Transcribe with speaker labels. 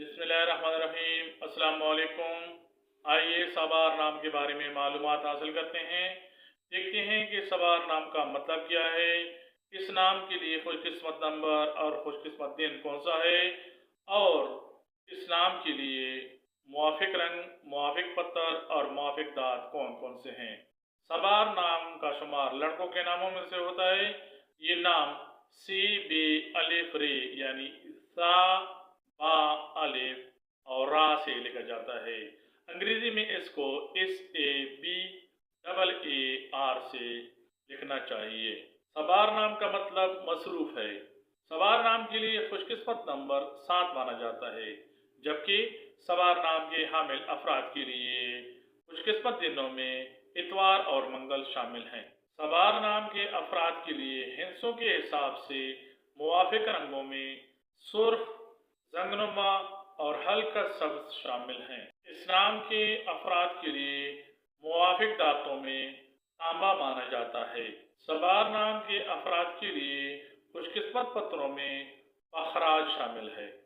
Speaker 1: बिस्मिल्लाहिर्रहमानिर्रहीम। अस्सलाम वालेकुम। आइए सबार नाम के बारे में मालूमात हासिल करते हैं। देखते हैं कि सबार नाम का मतलब क्या है, इस नाम के लिए खुशकिस्मत नंबर और खुशकिस्मत दिन कौन सा है, और इस नाम के लिए मुआफिक रंग, मुआफिक पत्थर और मुआफिक दांत कौन कौन से हैं। सबार नाम का शुमार लड़कों के नामों में से होता है। ये नाम सी बे अलिफ रे यानी सा बा अलिफ और रा से लिखा जाता है। अंग्रेजी में इसको SABAAR से लिखना चाहिए। सबार नाम का मतलब मसरूफ है। सबार नाम के लिए खुशकिस्मत नंबर 7 माना जाता है, जबकि सबार नाम के हामिल अफराद के लिए खुशकिस्मत दिनों में इतवार और मंगल शामिल हैं। सबार नाम के अफराद के लिए हिस्सों के हिसाब से मुवाफिक रंगों में सुर्ख, जंगनुमा और हल्का सब्ज शामिल हैं। इस नाम के अफराद के लिए मुवाफिक दांतों में तांबा माना जाता है। सबार नाम के अफराद के लिए खुशकिस्मत पत्रों में पखराज शामिल है।